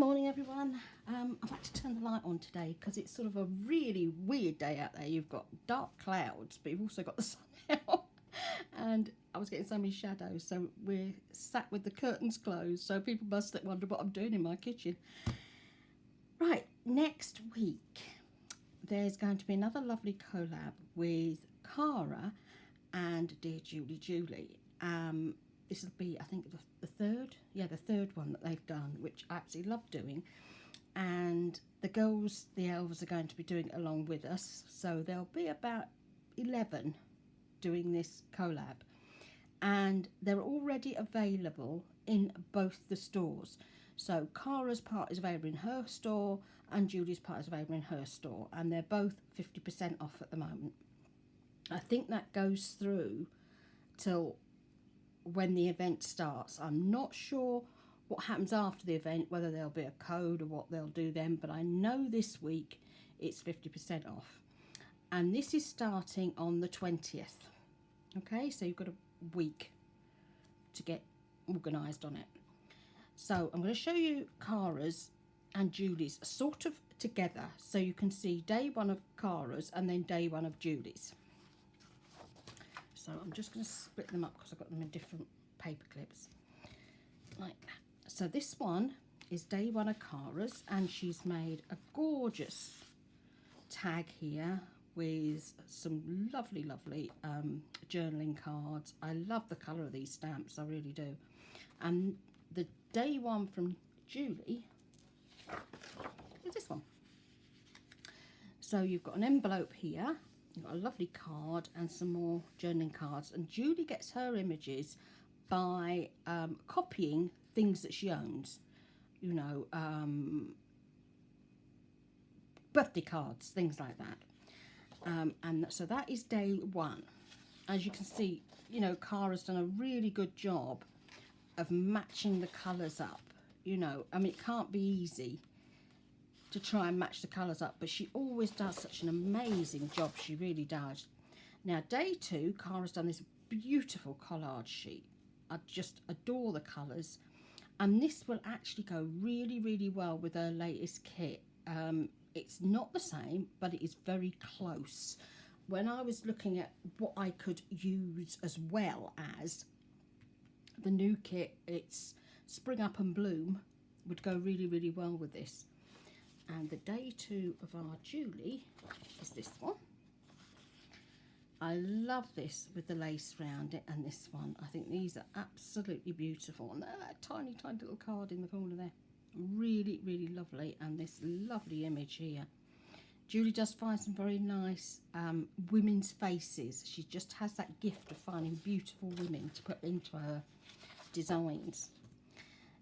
morning everyone. I've had to turn the light on today because it's sort of a really weird day out there. You've got dark clouds, but you've also got the sun out. And I was getting so many shadows, so we're sat with the curtains closed, so people must wonder what I'm doing in my kitchen. Right, next week there's going to be another lovely collab with Cara and DearJulieJulie. This will be, I think, the third one that they've done, which I absolutely love doing. And the girls, the elves, are going to be doing it along with us. So there'll be about 11 doing this collab. And they're already available in both the stores. So Cara's part is available in her store and Julie's part is available in her store. And they're both 50% off at the moment. I think that goes through till when the event starts. I'm not sure what happens after the event, whether there'll be a code or what they'll do then, but I know this week it's 50% off. And this is starting on the 20th. Okay, so you've got a week to get organised on it. So I'm going to show you Cara's and Julie's sort of together, so you can see day one of Cara's and then day one of Julie's. So I'm just going to split them up because I've got them in different paper clips, like that. So this one is day one of Cara's, and she's made a gorgeous tag here with some lovely journaling cards. I love the colour of these stamps, I really do. And the day one from Julie is this one. So you've got an envelope here. You've got a lovely card and some more journaling cards. And Julie gets her images by copying things that she owns. You know, birthday cards, things like that. And so that is day one. As you can see, you know, Cara's done a really good job of matching the colours up. You know, I mean, it can't be easy to try and match the colours up, but she always does such an amazing job. She really does. Now, day two, Cara's done this beautiful collage sheet. I just adore the colours, and this will actually go really well with her latest kit. It's not the same, but it is very close. When I was looking at what I could use as well as the new kit, it's Spring Up and Bloom would go really well with this. And the day two of our Julie is this one. I love this with the lace around it, and this one. I think these are absolutely beautiful. And that tiny little card in the corner there. Really lovely. And this lovely image here. Julie does find some very nice women's faces. She just has that gift of finding beautiful women to put into her designs.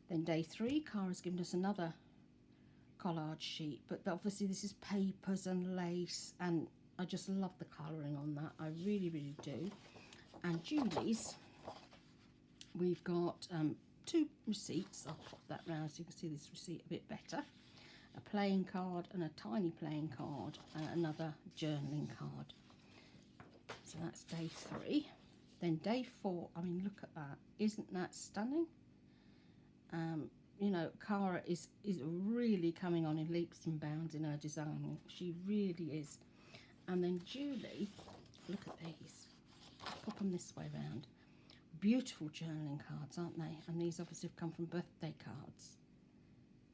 Then day three, Cara's given us another collage sheet, but obviously this is papers and lace, and I just love the colouring on that. I really do. And Julie's, we've got two receipts. I'll pop that round so you can see this receipt a bit better. A playing card and a tiny playing card, and another journaling card. So that's day three. Then day four, I mean, look at that. Isn't that stunning? You know, Cara is really coming on in leaps and bounds in her design. She really is. And then Julie, look at these. Pop them this way round. Beautiful journaling cards, aren't they? And these obviously have come from birthday cards.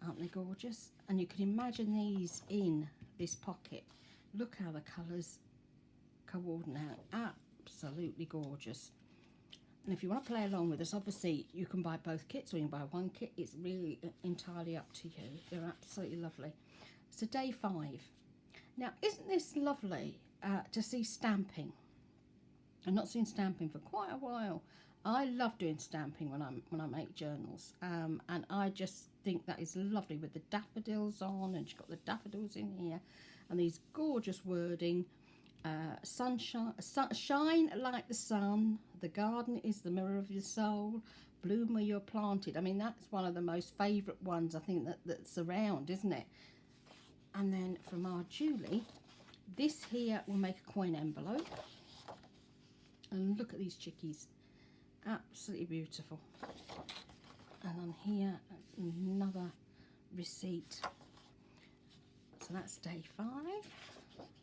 Aren't they gorgeous? And you can imagine these in this pocket. Look how the colours coordinate. Absolutely gorgeous. And if you want to play along with us, obviously you can buy both kits or you can buy one kit. It's really entirely up to you. They're absolutely lovely. So day five. Now, isn't this lovely to see stamping? I've not seen stamping for quite a while. I love doing stamping when I make journals, and I just think that is lovely with the daffodils on, and she's got the daffodils in here, and these gorgeous wording. Sunshine, shine like the sun, the garden is the mirror of your soul, bloom where you're planted. I mean, that's one of the most favourite ones I think that's around, isn't it? And then from our Julie, this here will make a coin envelope. And look at these chickies, absolutely beautiful. And on here, another receipt. So that's day 5.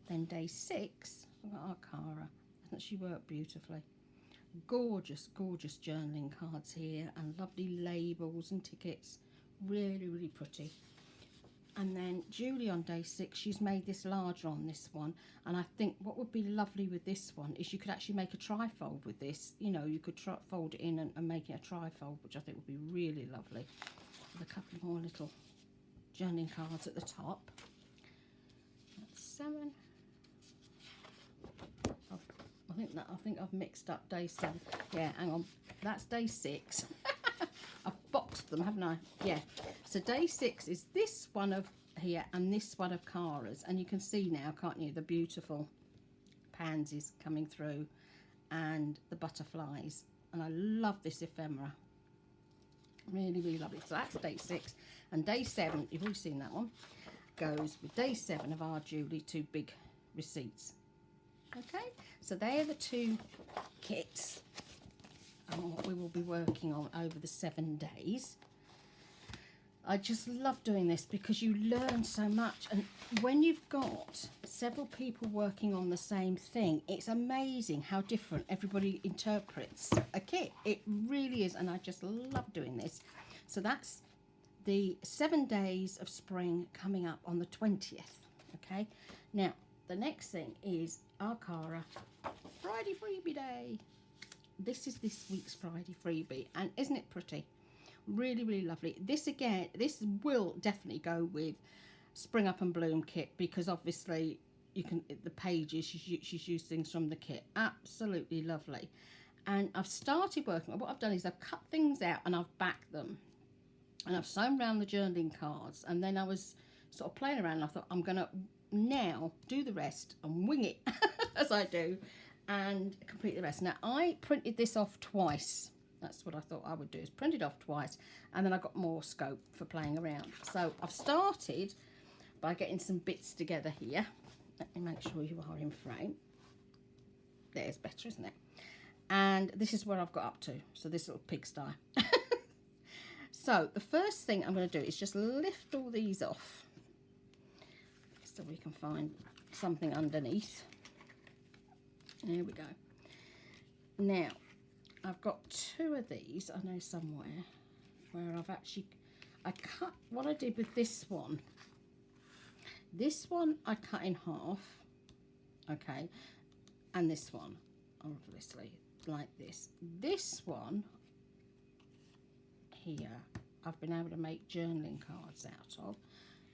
Then day 6, we've got our Cara. Doesn't she work beautifully? Gorgeous, gorgeous journaling cards here, and lovely labels and tickets. Really, really pretty. And then Julie on day 6, she's made this larger on this one, and I think what would be lovely with this one is you could actually make a trifold with this. You know, you could fold it in and make it a trifold, which I think would be really lovely. With a couple more little journaling cards at the top. That's 7. I think I've mixed up day 7. Yeah, hang on. That's day 6. I've boxed them, haven't I? Yeah. So day 6 is this one of here and this one of Cara's, and you can see now, can't you, the beautiful pansies coming through and the butterflies. And I love this ephemera. Really, really lovely. So that's day 6, and day 7, you've already seen that one, goes with day 7 of our Julie 2 big receipts. Okay, so they are the 2 kits and what we will be working on over the 7 days. I just love doing this because you learn so much, and when you've got several people working on the same thing, it's amazing how different everybody interprets a kit. It really is, and I just love doing this. So that's the 7 days of spring coming up on the 20th. Okay, now the next thing is our Cara Friday freebie day. This is this week's Friday freebie, and isn't it pretty? Really, really lovely. This again, this will definitely go with Spring Up and Bloom kit, because obviously you can, the pages, she's used things from the kit. Absolutely lovely. And I've started working, what I've done is I've cut things out and I've backed them, and I've sewn around the journaling cards, and then I was sort of playing around and I thought I'm gonna now do the rest and wing it as I do and complete the rest. Now I printed this off twice. That's what I thought I would do, is print it off twice, and then I got more scope for playing around. So I've started by getting some bits together here. Let me make sure you are in frame. There's better, isn't it? And this is where I've got up to, so this little pigsty. So the first thing I'm going to do is just lift all these off so we can find something underneath. There we go. Now I've got 2 of these, I know somewhere, where I've actually, I cut, what I did with this one I cut in half, okay, and this one, obviously, like this. This one here, I've been able to make journaling cards out of.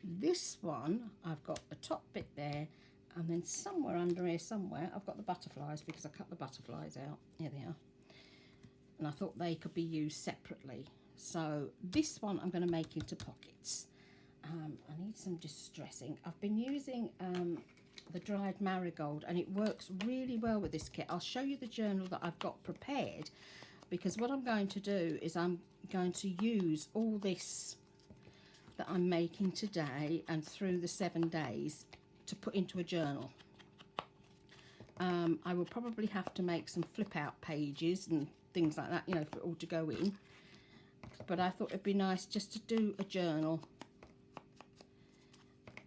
This one, I've got the top bit there, and then somewhere under here, somewhere, I've got the butterflies, because I cut the butterflies out. Here they are. And I thought they could be used separately. So this one I'm going to make into pockets. I need some distressing. I've been using the dried marigold, and it works really well with this kit. I'll show you the journal that I've got prepared, because what I'm going to do is I'm going to use all this that I'm making today and through the 7 days to put into a journal. I will probably have to make some flip out pages and things like that, you know, for it all to go in, but I thought it'd be nice just to do a journal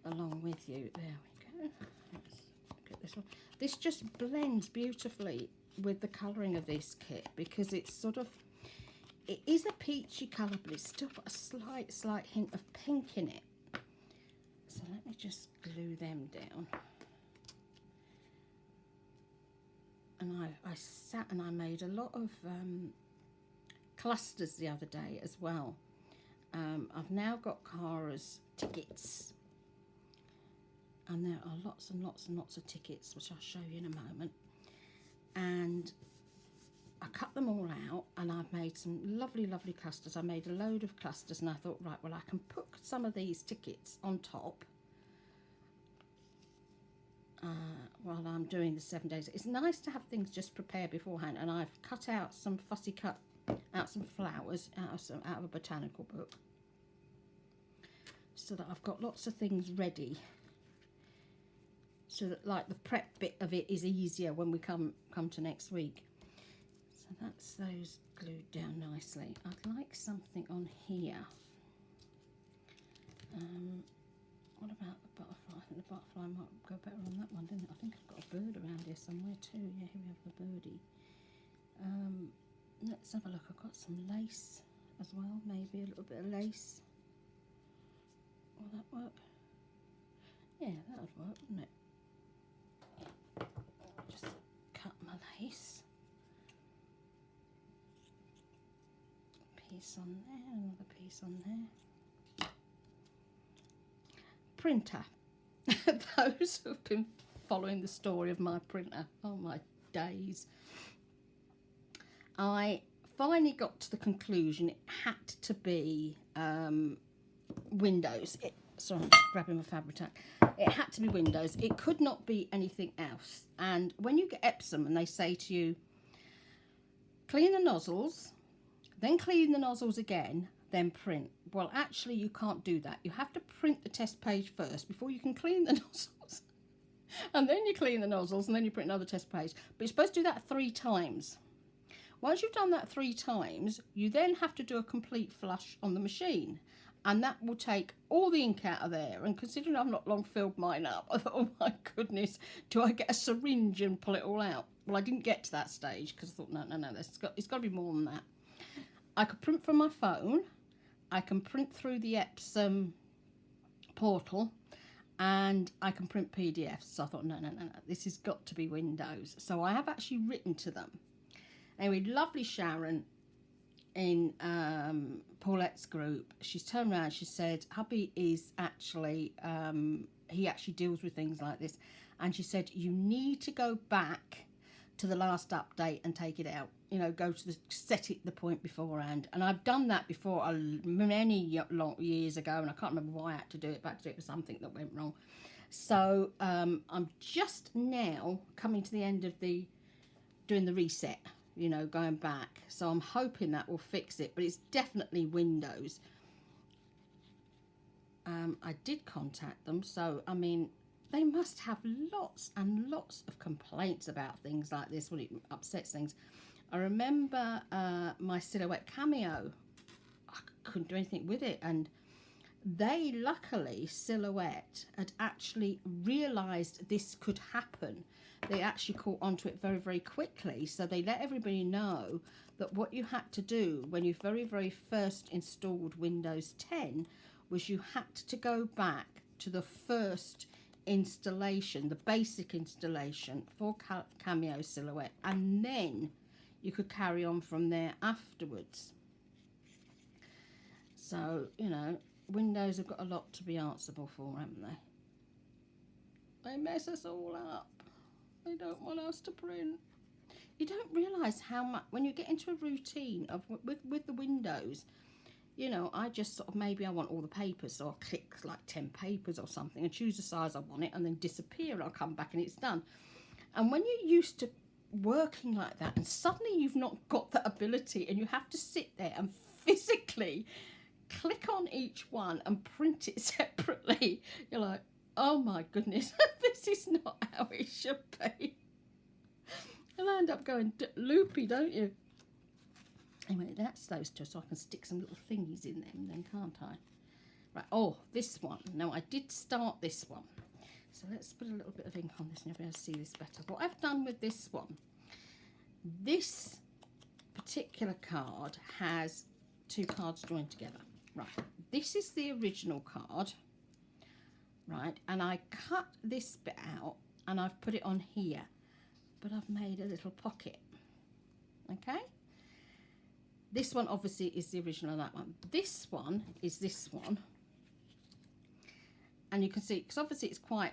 along with you. There we go. Let's look at this one. This just blends beautifully with the colouring of this kit, because it's sort of, it is a peachy colour, but it's still got a slight hint of pink in it. So let me just glue them down. And I sat and I made a lot of clusters the other day as well. I've now got Cara's tickets, and there are lots and lots and lots of tickets, which I'll show you in a moment. And I cut them all out, and I've made some lovely, lovely clusters. I made a load of clusters, and I thought, right, well, I can put some of these tickets on top while I'm doing the 7 days. It's nice to have things just prepared beforehand, and I've cut out some fussy cut out some flowers out of a botanical book, so that I've got lots of things ready, so that like the prep bit of it is easier when we come to next week. So that's those glued down nicely. I'd like something on here. might go better on that one, didn't it? I think I've got a bird around here somewhere too. Yeah, here we have the birdie. Let's have a look. I've got some lace as well, maybe a little bit of lace. Will that work? Yeah, that would work, wouldn't it? Just cut my lace. Piece on there, another piece on there. Printer. Those who've been following the story of my printer, oh my days. I finally got to the conclusion it had to be windows. Sorry, I'm just grabbing my fabric tack. It had to be windows. It could not be anything else. And when you get Epsom and they say to you, clean the nozzles, then clean the nozzles again, then print. Well, actually, you can't do that. You have to print the test page first before you can clean the nozzles. And then you clean the nozzles and then you print another test page. But you're supposed to do that 3 times. Once you've done that 3 times, you then have to do a complete flush on the machine. And that will take all the ink out of there. And considering I've not long filled mine up, I thought, oh my goodness, do I get a syringe and pull it all out? Well, I didn't get to that stage because I thought, no, it's got to be more than that. I could print from my phone. I can print through the Epsom portal. And I can print PDFs. So I thought, no, this has got to be Windows. So I have actually written to them. Anyway, lovely Sharon in Paulette's group, she's turned around, she said, hubby is actually, he actually deals with things like this. And she said, you need to go back to the last update and take it out. You know, go to set it the point beforehand. And I've done that before many long years ago, and I can't remember why I had to do it, but I had to do it for something that went wrong. So I'm just now coming to the end of doing the reset, you know, going back. So I'm hoping that will fix it, but it's definitely Windows. I did contact them, so I mean, they must have lots and lots of complaints about things like this when it upsets things. I remember my Silhouette Cameo, I couldn't do anything with it, and they, luckily, Silhouette had actually realised this could happen. They actually caught onto it very, very quickly. So they let everybody know that what you had to do when you very, very first installed Windows 10 was you had to go back to the first installation, the basic installation for Cameo Silhouette, and then you could carry on from there afterwards. So, you know, Windows have got a lot to be answerable for, haven't they? They mess us all up. They don't want us to print. You don't realise how much, when you get into a routine of with the Windows, you know, I just sort of, maybe I want all the papers, so I'll click like 10 papers or something and choose the size I want it and then disappear and I'll come back and it's done. And when you're used to working like that and suddenly you've not got that ability and you have to sit there and physically click on each one and print it separately, you're like, oh my goodness, this is not how it should be. You'll end up going loopy, don't you? Anyway, that's those two, so I can stick some little thingies in them then, can't I? Right, oh, this one. Now, I did start this one. So let's put a little bit of ink on this and you'll be able to see this better. What I've done with this one, this particular card has 2 cards joined together. Right, this is the original card. Right, and I cut this bit out and I've put it on here, but I've made a little pocket. Okay, this one obviously is the original of that one. This one is this one, and you can see, because obviously it's quite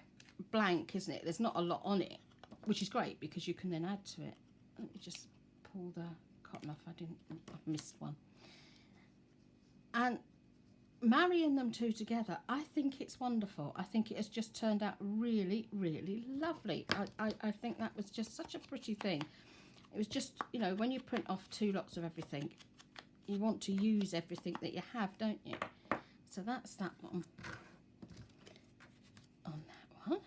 blank, isn't it? There's not a lot on it, which is great because you can then add to it. Let me just pull the cotton off. I've missed one. And marrying them two together, I think it's wonderful. I think it has just turned out really, really lovely. I think that was just such a pretty thing. It was just, you know, when you print off 2 lots of everything, you want to use everything that you have, don't you? So that's that one. On that one.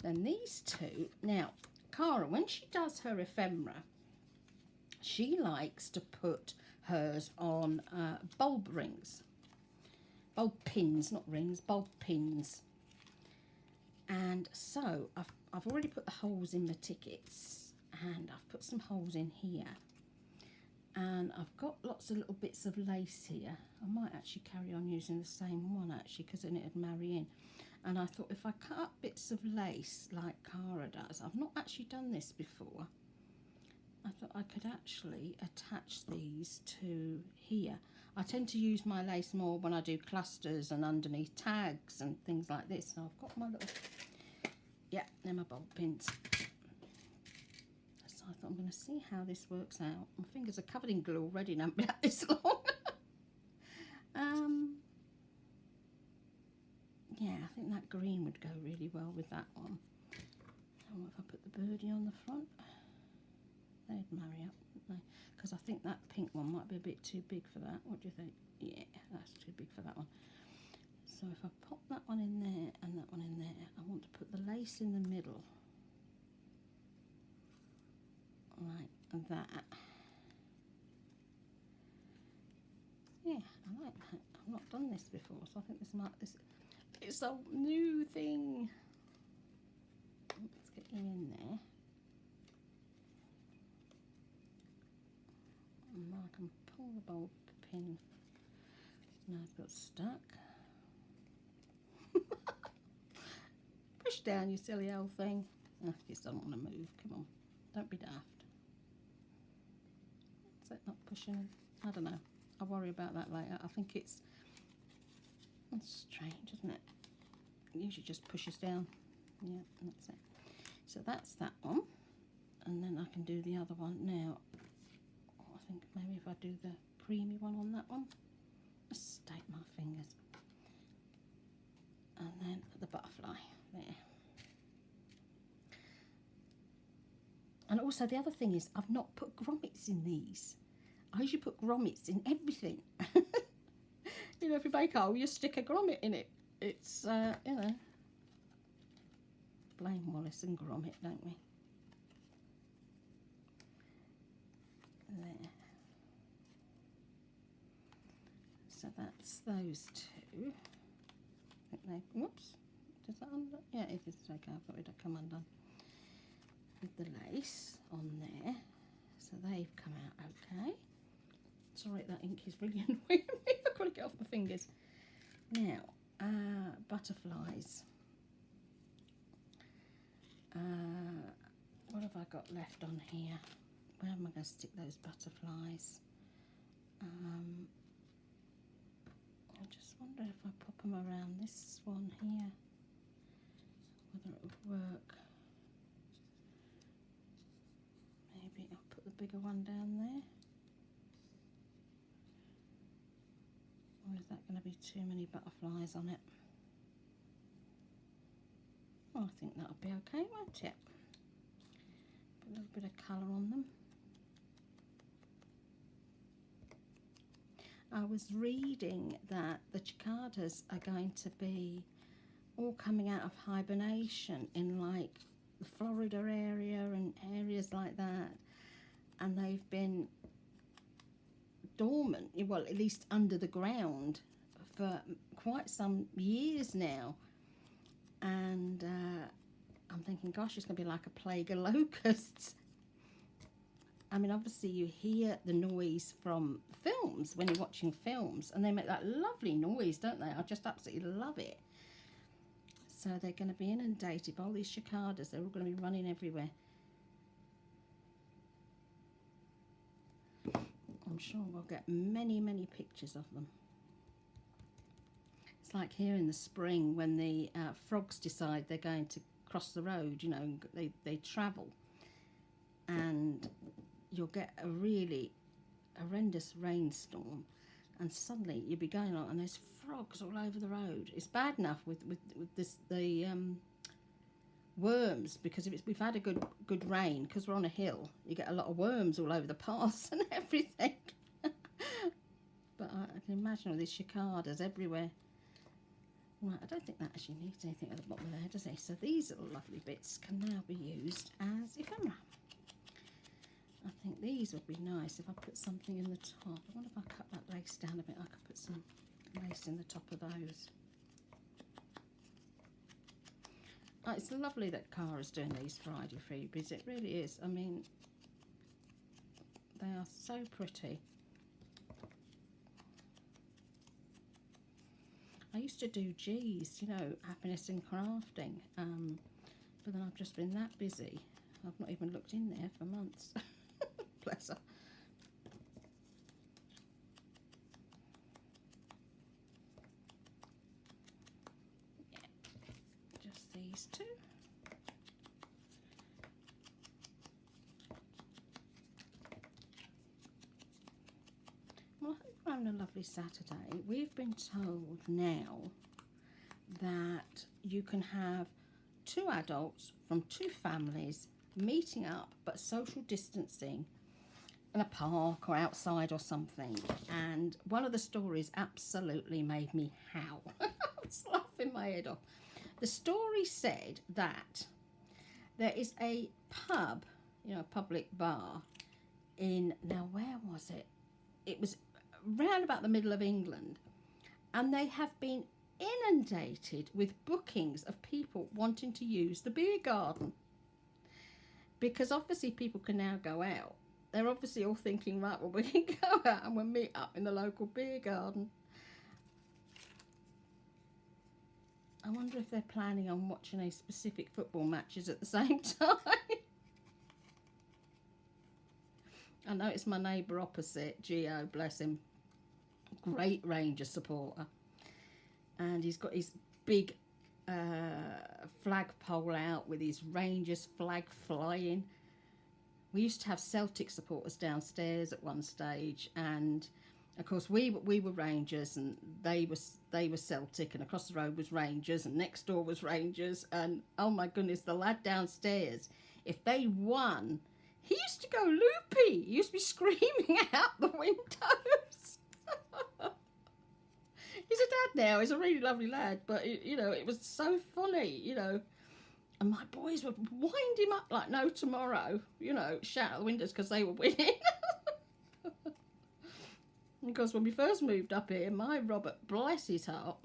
Then these 2. Now, Cara, when she does her ephemera, she likes to put hers on bulb rings. Bulb pins, not rings, bulb pins. And so I've already put the holes in the tickets, and I've put some holes in here, and I've got lots of little bits of lace here. I might actually carry on using the same one actually, because then it'd marry in. And I thought if I cut up bits of lace like Cara does, I've not actually done this before, I thought I could actually attach these to here. I tend to use my lace more when I do clusters and underneath tags and things like this. So I've got my little, yeah, they're my bulb pins. So I thought I'm going to see how this works out. My fingers are covered in glue already and haven't been out this long. Yeah, I think that green would go really well with that one. And what if I put the birdie on the front? They'd marry up, wouldn't they? Because I think that pink one might be a bit too big for that. What do you think? Yeah, that's too big for that one. So if I pop that one in there and that one in there, I want to put the lace in the middle. Like that. Yeah, I like that. I've not done this before, so I think it's a new thing. Let's get you in there. And I can pull the bulb pin. Now I've got stuck. Push down, you silly old thing. Oh, you just don't want to move. Come on, don't be daft. Is that not pushing? I don't know. I'll worry about that later. I think it's strange, isn't it? It usually just pushes down. Yeah, that's it. So that's that one. And then I can do the other one now. I think maybe if I do the creamy one on that one. Just stake my fingers. And then the butterfly there. And also the other thing is I've not put grommets in these. I usually put grommets in everything. You know, if you bake a hole, you stick a grommet in it. It's, you know, blame Wallace and grommet, don't we? There. So that's those two. I think they, whoops, does that undo? Yeah, it is okay. I thought it'd come undone. With the lace on there. So they've come out okay. Sorry, that ink is really annoying me. I've got to get off my fingers. Now, butterflies. What have I got left on here? Where am I going to stick those butterflies? I just wonder if I pop them around this one here, whether it would work. Maybe I'll put the bigger one down there. Or is that going to be too many butterflies on it? Well, I think that'll be okay, won't it? Put a little bit of colour on them. I was reading that the cicadas are going to be all coming out of hibernation in like the Florida area and areas like that, and they've been dormant, well, at least under the ground, for quite some years now. And I'm thinking, gosh, it's going to be like a plague of locusts. I mean, obviously you hear the noise from films when you're watching films, and they make that lovely noise, don't they? I just absolutely love it. So they're going to be inundated by all these cicadas. They're all going to be running everywhere. I'm sure we'll get many, many pictures of them. It's like here in the spring when the frogs decide they're going to cross the road, you know, they travel. And you'll get a really horrendous rainstorm, and suddenly you'll be going on and there's frogs all over the road. It's bad enough with the worms, because if we've had a good rain, because we're on a hill, you get a lot of worms all over the paths and everything. But I can imagine all these cicadas everywhere. Right, I don't think that actually needs anything at the bottom there, does it? So these little lovely bits can now be used as ephemera. I think these would be nice if I put something in the top. I wonder if I cut that lace down a bit, I could put some lace in the top of those. It's lovely that Cara's doing these Friday freebies. It really is. I mean, they are so pretty. I used to do G's, you know, happiness and crafting, but then I've just been that busy. I've not even looked in there for months. Bless her. Yeah, just these two. Well, I hope you're having a lovely Saturday. We've been told now that you can have 2 adults from 2 families meeting up but social distancing in a park or outside or something. And one of the stories absolutely made me howl. I was laughing my head off. The story said that there is a pub, you know, a public bar in, now where was it? It was round about the middle of England, and they have been inundated with bookings of people wanting to use the beer garden, because obviously people can now go out. They're obviously all thinking, right, well, we can go out and we'll meet up in the local beer garden. I wonder if they're planning on watching a specific football matches at the same time. I know it's my neighbour opposite, Gio, bless him, great Rangers supporter, and he's got his big flagpole out with his Rangers flag flying. We used to have Celtic supporters downstairs at one stage, and of course we were Rangers and they were Celtic, and across the road was Rangers and next door was Rangers, and oh my goodness, the lad downstairs, if they won, he used to go loopy. He used to be screaming out the windows. He's a dad now. He's a really lovely lad, but you know, it was so funny, you know. And my boys would wind him up like no tomorrow, you know, shout out the windows because they were winning. Because when we first moved up here, my Robert, bless his heart,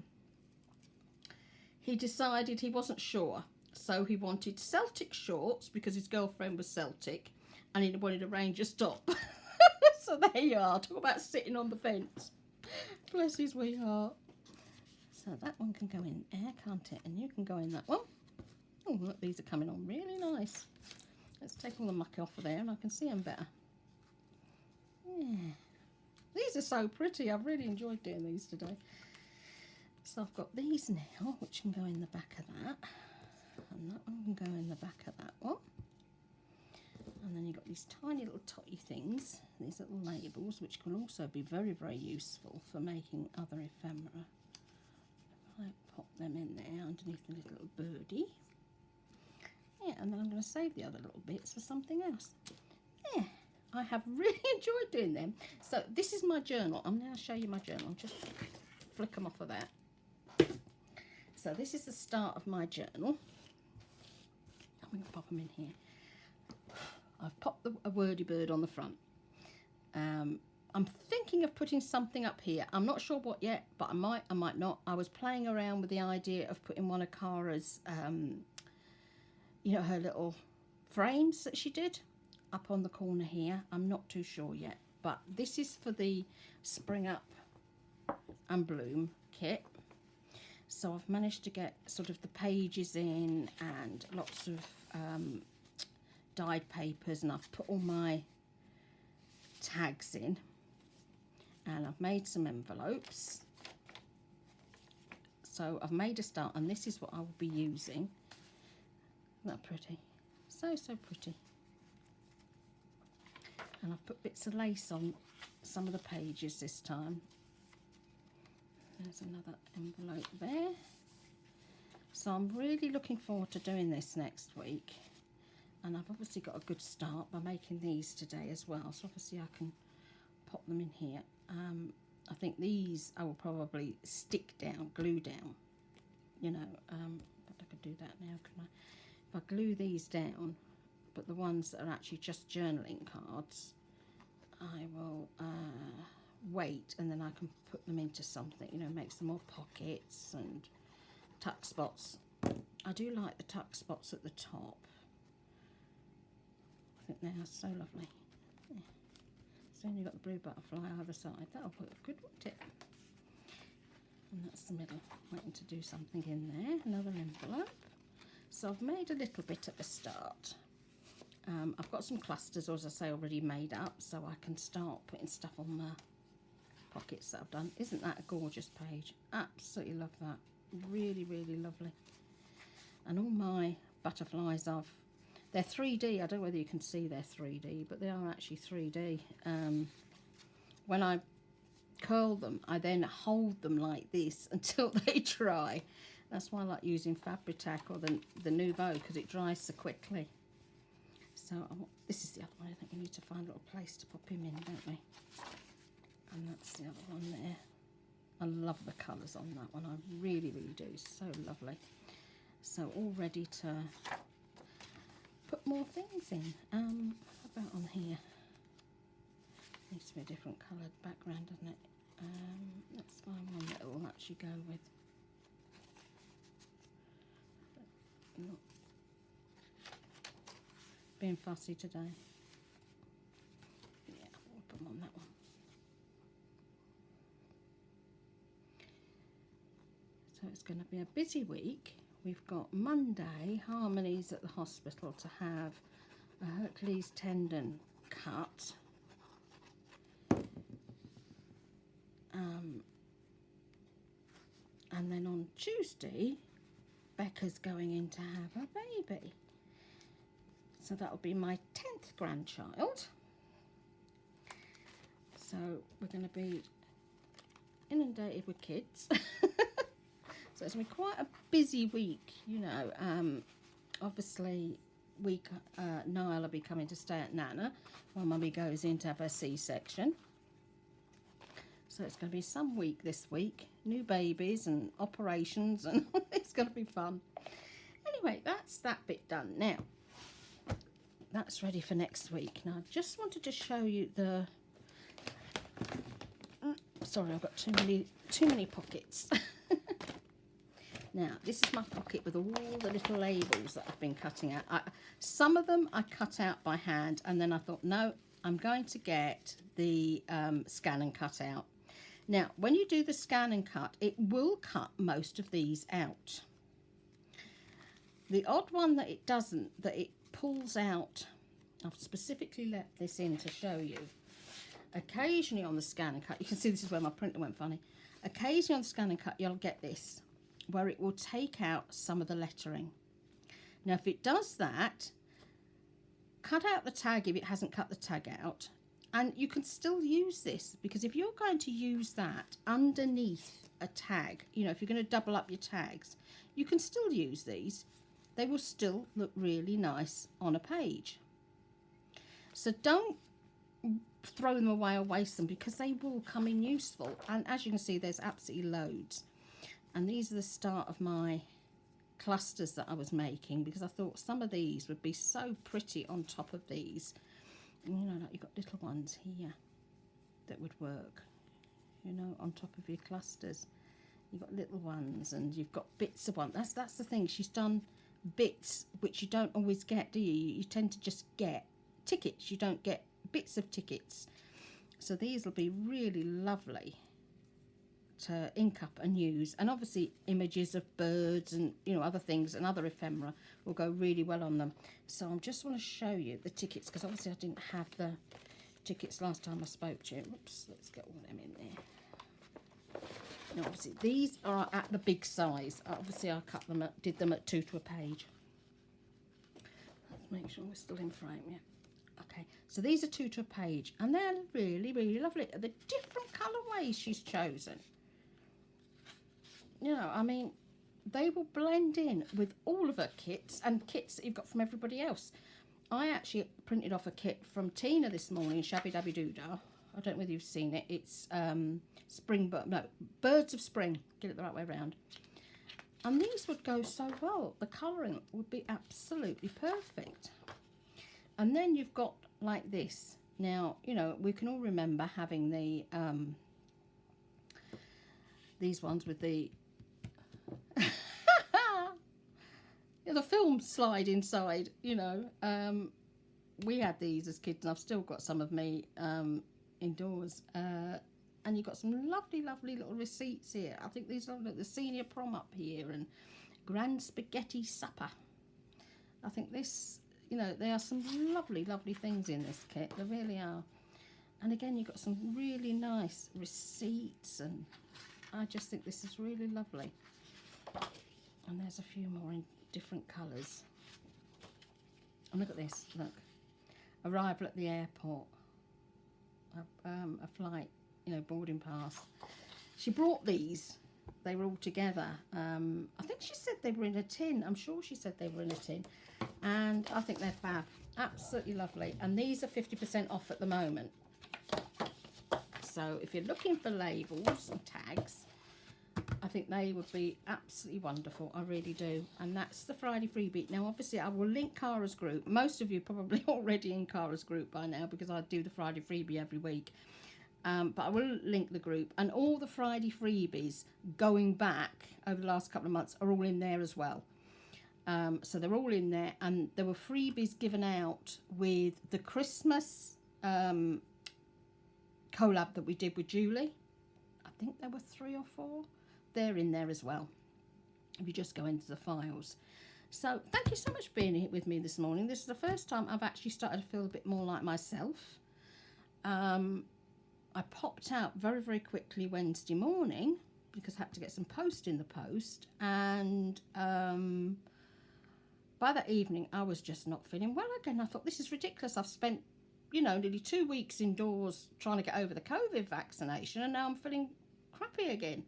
he decided he wasn't sure. So he wanted Celtic shorts because his girlfriend was Celtic, and he wanted a Rangers top. So there you are. Talk about sitting on the fence. Bless his wee heart. So that one can go in there, can't it? And you can go in that one. Oh, look, these are coming on really nice. Let's take all the muck off of there and I can see them better. Yeah. These are so pretty. I've really enjoyed doing these today. So I've got these now, which can go in the back of that. And that one can go in the back of that one. And then you've got these tiny little totty things, these little labels, which can also be very, very useful for making other ephemera. If I pop them in there underneath the little birdie. Yeah, and then I'm going to save the other little bits for something else. Yeah, I have really enjoyed doing them. So this is my journal. I'm now show you my journal. I'll just flick them off of that. So this is the start of my journal. I'm going to pop them in here. I've popped a wordy bird on the front. I'm thinking of putting something up here. I'm not sure what yet, but I might not. I was playing around with the idea of putting one of Cara's, you know, her little frames that she did up on the corner here. I'm not too sure yet, but this is for the Spring Up and Bloom kit. So I've managed to get sort of the pages in and lots of dyed papers, and I've put all my tags in, and I've made some envelopes. So I've made a start, and this is what I will be using. Isn't that pretty? So, so pretty. And I've put bits of lace on some of the pages this time. There's another envelope there. So I'm really looking forward to doing this next week. And I've obviously got a good start by making these today as well. So obviously I can pop them in here. I think these I will probably stick down, glue down, you know. But I could do that now, couldn't I? If I glue these down, but the ones that are actually just journaling cards, I will wait, and then I can put them into something, you know, make some more pockets and tuck spots I do like the tuck spots at the top. I think they are so lovely. Yeah. So then you've got the blue butterfly either side. That'll look good, won't it? And that's the middle. Waiting to do something in there. Another envelope. So I've made a little bit at the start. I've got some clusters, as I say, already made up, so I can start putting stuff on the pockets that I've done. Isn't that a gorgeous page? Absolutely love that. Really, really lovely. And all my butterflies they're 3D. I don't know whether you can see they're 3D, but they are actually 3D. When I curl them, I then hold them like this until they dry. That's why I like using Fabri-Tac or the Nouveau, because it dries so quickly. So this is the other one. I think we need to find a little place to pop him in, don't we? And that's the other one there. I love the colours on that one. I really, really do. So lovely. So all ready to put more things in. How about on here? Needs to be a different coloured background, doesn't it? Let's find one that will actually go with. Not being fussy today. Yeah, we'll put them on that one. So it's going to be a busy week. We've got Monday, Harmony's at the hospital to have a Hercules tendon cut. And then on Tuesday, Becca's going in to have a baby. So that'll be my 10th grandchild. So we're going to be inundated with kids. So it's going to be quite a busy week, you know. Obviously, Niall will be coming to stay at Nana while Mummy goes in to have her C-section. So it's going to be some week this week. New babies and operations, and it's going to be fun. Anyway, that's that bit done. Now, that's ready for next week. Now, I just wanted to show you the... Sorry, I've got too many pockets. Now, this is my pocket with all the little labels that I've been cutting out. Some of them I cut out by hand, and then I thought, no, I'm going to get the scan and cut out. Now, when you do the scan and cut, it will cut most of these out. The odd one that it doesn't, that it pulls out, I've specifically left this in to show you. Occasionally on the scan and cut, you can see this is where my printer went funny. Occasionally on the scan and cut, you'll get this, where it will take out some of the lettering. Now, if it does that, cut out the tag if it hasn't cut the tag out. And you can still use this, because if you're going to use that underneath a tag, you know, if you're going to double up your tags, you can still use these. They will still look really nice on a page. So don't throw them away or waste them, because they will come in useful. And as you can see, there's absolutely loads. And these are the start of my clusters that I was making, because I thought some of these would be so pretty on top of these. And you know, like you've got little ones here that would work, you know, on top of your clusters. You've got little ones, and you've got bits of one. That's the thing. She's done bits which you don't always get, do you? You tend to just get tickets. You don't get bits of tickets. So these will be really lovely to ink up and use. And obviously images of birds and, you know, other things and other ephemera will go really well on them. So I just want to show you the tickets, because obviously I didn't have the tickets last time I spoke to you. Oops, let's get all them in there. Now obviously these are at the big size. Obviously I did them at 2 to a page. Let's make sure we're still in frame, yeah. Okay, so these are 2 to a page, and they're really, really lovely. The different colourways she's chosen. You know, I mean, they will blend in with all of her kits and kits that you've got from everybody else. I actually printed off a kit from Tina this morning, Shabby Dabby Doodah. I don't know whether you've seen it. It's Birds of Spring. Get it the right way around. And these would go so well. The colouring would be absolutely perfect. And then you've got like this. Now, you know, we can all remember having the these ones with the a film slide inside, you know. We had these as kids, and I've still got some of me indoors. And you've got some lovely, lovely little receipts here. I think these are the senior prom up here and grand spaghetti supper. I think this, you know, there are some lovely, lovely things in this kit. There really are. And again, you've got some really nice receipts, and I just think this is really lovely. And there's a few more in different colours. And look at this, look. Arrival at the airport. A flight, you know, boarding pass. She brought these. They were all together. I think she said they were in a tin. I'm sure she said they were in a tin. And I think they're fab. Absolutely lovely. And these are 50% off at the moment. So if you're looking for labels and tags, I think they would be absolutely wonderful. I really do. And that's the Friday freebie. Now, obviously, I will link Cara's group. Most of you probably already in Cara's group by now, because I do the Friday freebie every week. But I will link the group. And all the Friday freebies going back over the last couple of months are all in there as well. So they're all in there. And there were freebies given out with the Christmas collab that we did with Julie. I think there were 3 or 4. They're in there as well, if you just go into the files. So thank you so much for being here with me this morning. This is the first time I've actually started to feel a bit more like myself. I popped out very, very quickly Wednesday morning because I had to get some post in the post. And by that evening, I was just not feeling well again. I thought, this is ridiculous. I've spent, you know, nearly 2 weeks indoors trying to get over the COVID vaccination, and now I'm feeling crappy again.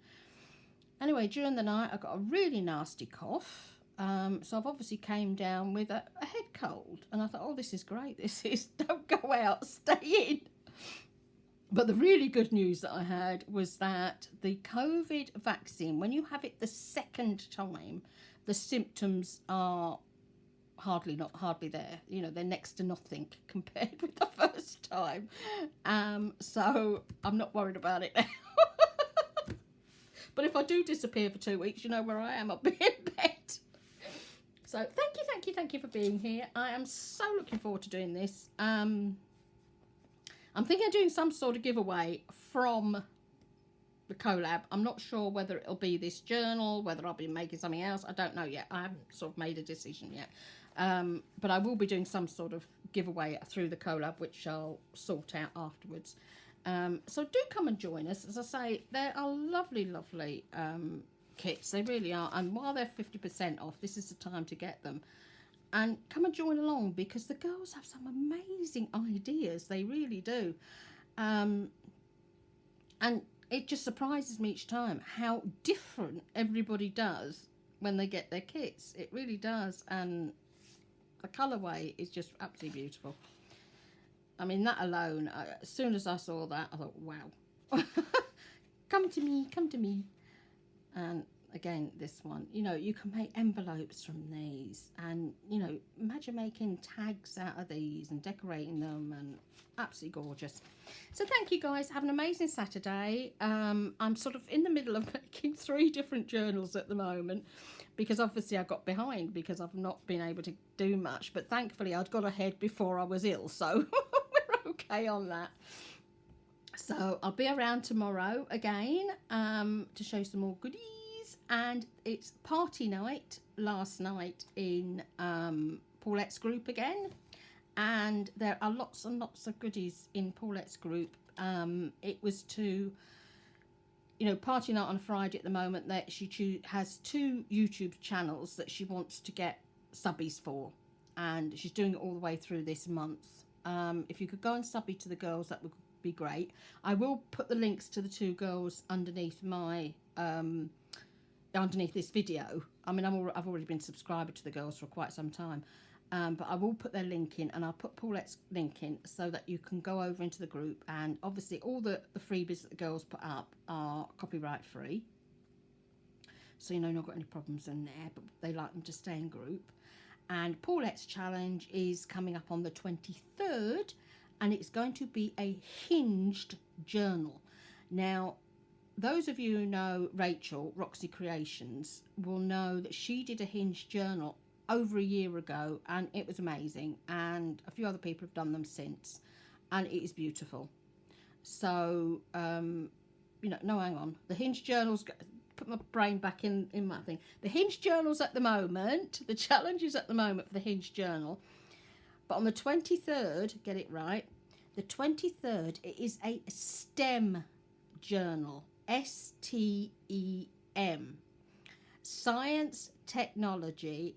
Anyway, during the night, I got a really nasty cough. So I've obviously came down with a head cold. And I thought, oh, this is great. This is, don't go out, stay in. But the really good news that I had was that the COVID vaccine, when you have it the second time, the symptoms are hardly there. You know, they're next to nothing compared with the first time. So I'm not worried about it now. But if I do disappear for 2 weeks, you know where I am. I'll be in bed. So thank you for being here. I am so looking forward to doing this. I'm thinking of doing some sort of giveaway from the collab. I'm not sure whether it'll be this journal, whether I'll be making something else. I don't know yet. I haven't sort of made a decision yet. But I will be doing some sort of giveaway through the collab, which I'll sort out afterwards. So do come and join us. As I say, there are lovely, lovely kits. They really are. And while they're 50% off, this is the time to get them. And come and join along, because the girls have some amazing ideas. They really do. And it just surprises me each time how different everybody does when they get their kits. It really does. And the colourway is just absolutely beautiful. I mean, that alone, as soon as I saw that, I thought, wow. Come to me, come to me. And again, this one, you know, you can make envelopes from these. And, you know, imagine making tags out of these and decorating them, and absolutely gorgeous. So thank you guys. Have an amazing Saturday. I'm sort of in the middle of making 3 different journals at the moment, because obviously I got behind because I've not been able to do much. But thankfully I'd got ahead before I was ill, so we're okay on that. So I'll be around tomorrow again to show some more goodies. And it's party night last night in Paulette's group again. And there are lots and lots of goodies in Paulette's group. It was to, you know, party night on a Friday at the moment, that she has 2 YouTube channels that she wants to get subbies for. And she's doing it all the way through this month. If you could go and subby to the girls, that would be great. I will put the links to the 2 girls underneath my underneath this video. I mean, I've already been subscriber to the girls for quite some time, but I will put their link in, and I'll put Paulette's link in so that you can go over into the group. And obviously all the freebies that the girls put up are copyright free, so you know, not got any problems in there, but they like them to stay in group. And Paulette's challenge is coming up on the 23rd, and it's going to be a hinged journal. Now, those of you who know Rachel, Roxy Creations, will know that she did a hinged journal over a year ago, and it was amazing, and a few other people have done them since, and it is beautiful. So you know, no, hang on, the Hinge journals, put my brain back in my thing. The Hinge journals at the moment, the challenges at the moment for the Hinge journal, but on the 23rd, get it right, the 23rd, it is a STEM journal, STEM, science, technology,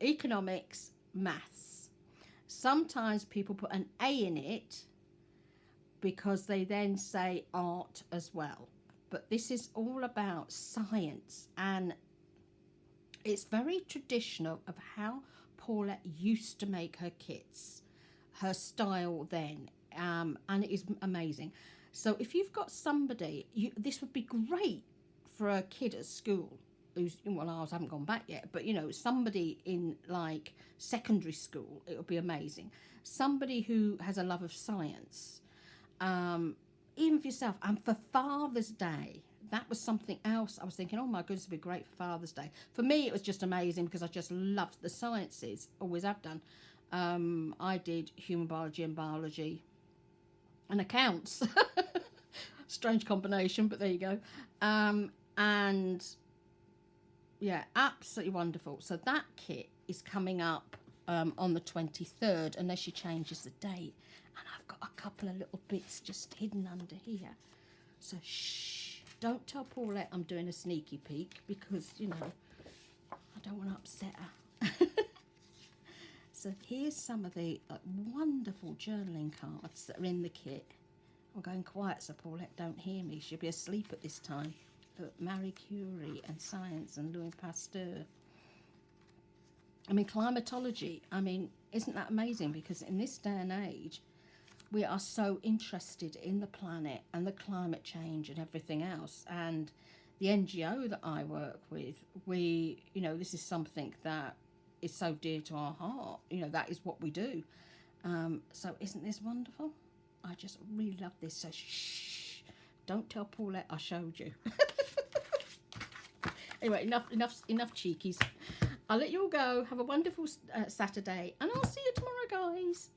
economics, maths. Sometimes people put an A in it because they then say art as well. But this is all about science, and it's very traditional of how Paulette used to make her kits, her style then, and it is amazing. So if you've got somebody, this would be great for a kid at school who's, well, ours haven't gone back yet, but you know, somebody in like secondary school, it would be amazing. Somebody who has a love of science, even for yourself. And for Father's Day, that was something else I was thinking, oh my goodness, it'd be great for Father's Day. For me, it was just amazing because I just loved the sciences, always have done. I did human biology and biology and accounts. Strange combination, but there you go. And yeah, absolutely wonderful. So that kit is coming up on the 23rd, unless she changes the date. And I've got a couple of little bits just hidden under here. So shh, don't tell Paulette I'm doing a sneaky peek, because, you know, I don't want to upset her. So here's some of the wonderful journaling cards that are in the kit. I'm going quiet so Paulette don't hear me. She'll be asleep at this time. Look, Marie Curie and science and Louis Pasteur. I mean, climatology. I mean, isn't that amazing? Because in this day and age, we are so interested in the planet and the climate change and everything else. And the NGO that I work with, we, you know, this is something that is so dear to our heart. You know, that is what we do. So isn't this wonderful? I just really love this. So shh, don't tell Paulette I showed you. Anyway, enough cheekies. I'll let you all go. Have a wonderful Saturday, and I'll see you tomorrow, guys.